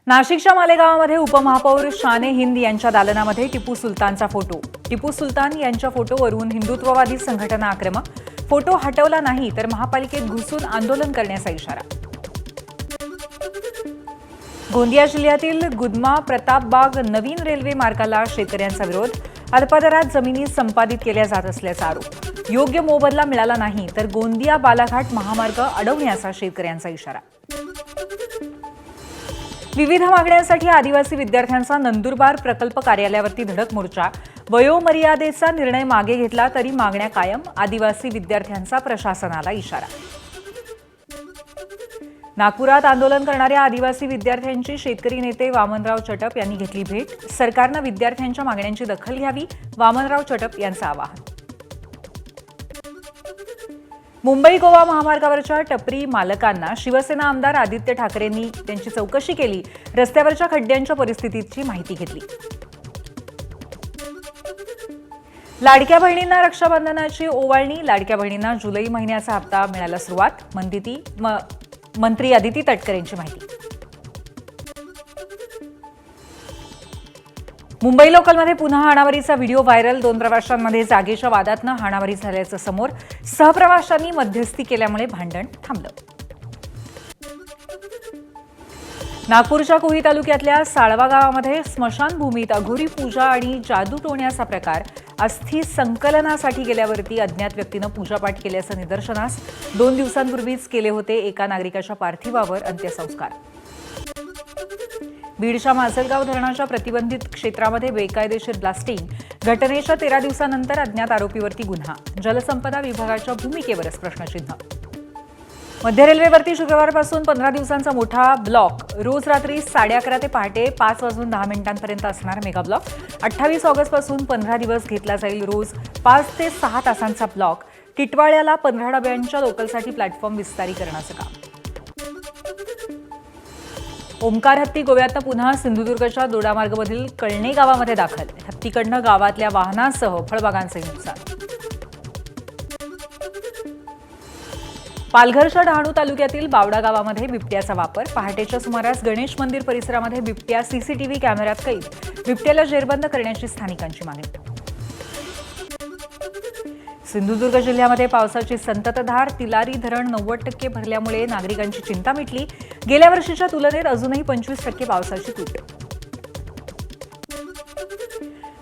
नाशिकच्या मालेगावामध्ये उपमहापौर शाने हिंद यांच्या दालनामध्ये टिपू सुलतानचा फोटो। टिपू सुलतान यांच्या फोटोवरून हिंदुत्ववादी संघटना आक्रमक। फोटो हटवला नाही तर महापालिकेत घुसून आंदोलन करण्याचा इशारा। गोंदिया जिल्ह्यातील गुदमा प्रतापबाग नवीन रेल्वे मार्गाला शेतकऱ्यांचा विरोध। अल्पदरात जमिनी संपादित केल्या जात असल्याचा आरोप। योग्य मोबदला मिळाला नाही तर गोंदिया बालाघाट महामार्ग अडवण्याचा शेतकऱ्यांचा इशारा। विविध मागण्यांसाठी आदिवासी विद्यार्थ्यांचा नंदुरबार प्रकल्प कार्यालयावरती धडक मोर्चा। वयोमर्यादेचा निर्णय मागे घेतला तरी मागण्या कायम। आदिवासी विद्यार्थ्यांचा प्रशासनाला इशारा। नागपुरात आंदोलन करणाऱ्या आदिवासी विद्यार्थ्यांची शेतकरी नेते वामनराव चटप यांनी घेतली भेट। सरकारनं विद्यार्थ्यांच्या मागण्यांची दखल घ्यावी, वामनराव चटप यांचं आवाहन। मुंबई गोवा महामार्गावरच्या टपरी मालकांना शिवसेना आमदार आदित्य ठाकरेंनी त्यांची चौकशी केली। रस्त्यावरच्या खड्ड्यांच्या परिस्थितीची माहिती घेतली। लाडक्या बहिणींना रक्षाबंधनाची ओवाळणी। लाडक्या बहिणींना जुलै महिन्याचा हप्ता मिळायला सुरुवात। मंत्री अदिती तटकरे यांची माहिती। मुंबई लोकलमध्ये पुन्हा हाणामारीचा व्हिडिओ व्हायरल। 2 प्रवाशांमध्ये जागेच्या वादातनं हाणामारी झाल्याचं समोर। सहप्रवाशांनी मध्यस्थी केल्यामुळे भांडण थांबलं। नागपूरच्या कुही तालुक्यातल्या साळवा गावामध्ये स्मशानभूमीत अघोरी पूजा आणि जादूटोण्याचा प्रकार। अस्थि संकलनासाठी गेल्यावरती अज्ञात व्यक्तीनं पूजापाठ केल्याचं निदर्शनास। 2 दिवसांपूर्वीच केले होते एका नागरिकाच्या पार्थिवावर अंत्यसंस्कार। बीडच्या माजलगाव धरणाच्या प्रतिबंधित क्षेत्रामध्ये बेकायदेशीर ब्लास्टिंग। घटनेच्या 13 दिवसांनंतर अज्ञात आरोपीवरती गुन्हा। जलसंपदा विभागाच्या भूमिकेवरच प्रश्नचिन्ह। मध्य रेल्वेवरती शुक्रवारपासून 15 दिवसांचा मोठा ब्लॉक। रोज रात्री 11:30 ते पहाटे 5:10 असणार मेगा ब्लॉक। 28 ऑगस्टपासून 15 दिवस घेतला जाईल रोज 5 ते 6 तासांचा ब्लॉक। टिटवाळ्याला 15 डब्यांच्या लोकलसाठी प्लॅटफॉर्म विस्तारीकरणाचं काम। ओमकार हत्ती गोव्यातनं पुन्हा सिंधुदुर्गच्या दोडामार्गमधील कळणे गावामध्ये दाखल। हत्तीकडनं गावातल्या वाहनांसह फळबागांचे नुकसान। पालघरच्या डहाणू तालुक्यातील बावडा गावामध्ये बिबट्याचा वापर। पहाटेच्या सुमारास गणेश मंदिर परिसरामध्ये बिबट्या सीसीटीव्ही कॅमेऱ्यात कैद। बिबट्याला जेरबंद करण्याची स्थानिकांची मागणी। सिंधुदुर्ग जिल्ह्यामध्ये पावसाची संततधार। तिलारी धरण 90% भरल्यामुळे नागरिकांची चिंता मिटली। गेल्या वर्षीच्या तुलनेत अजूनही 25% पावसाची तूट।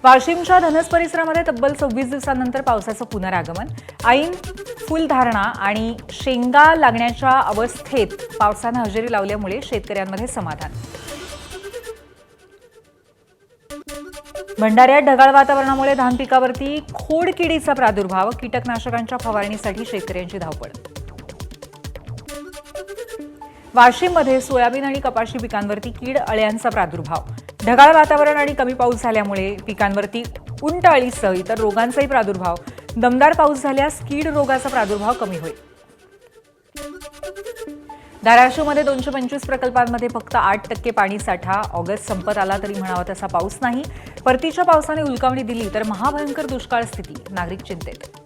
वाशिमच्या धनस परिसरामध्ये तब्बल 26 दिवसांनंतर पावसाचं पुनरागमन। ऐन फुलधारणा आणि शेंगा लागण्याच्या अवस्थेत पावसानं हजेरी लावल्यामुळे शेतकऱ्यांमध्ये समाधान। भंडाऱ्यात ढगाळ वातावरणामुळे धान पिकावरती खोडकिडीचा प्रादुर्भाव। कीटकनाशकांच्या फवारणीसाठी शेतकऱ्यांची धावपळ। वाशिममध्ये सोयाबीन आणि कपाशी पिकांवरती कीड अळ्यांचा प्रादुर्भाव। ढगाळ वातावरण आणि कमी पाऊस झाल्यामुळे पिकांवरती उंट अळीसह इतर रोगांचाही प्रादुर्भाव। दमदार पाऊस झाल्यास कीड रोगाचा प्रादुर्भाव कमी होईल। धाराशिवमध्ये 225 प्रकल्पांमध्ये फक्त 8% पाणी साठा। ऑगस्ट संपत आला तरी म्हणावा तसा पाऊस नाही। परतीच्या पावसाने उलकावणी दिली तर महाभयंकर दुष्काळ स्थिती। नागरिक चिंतेत।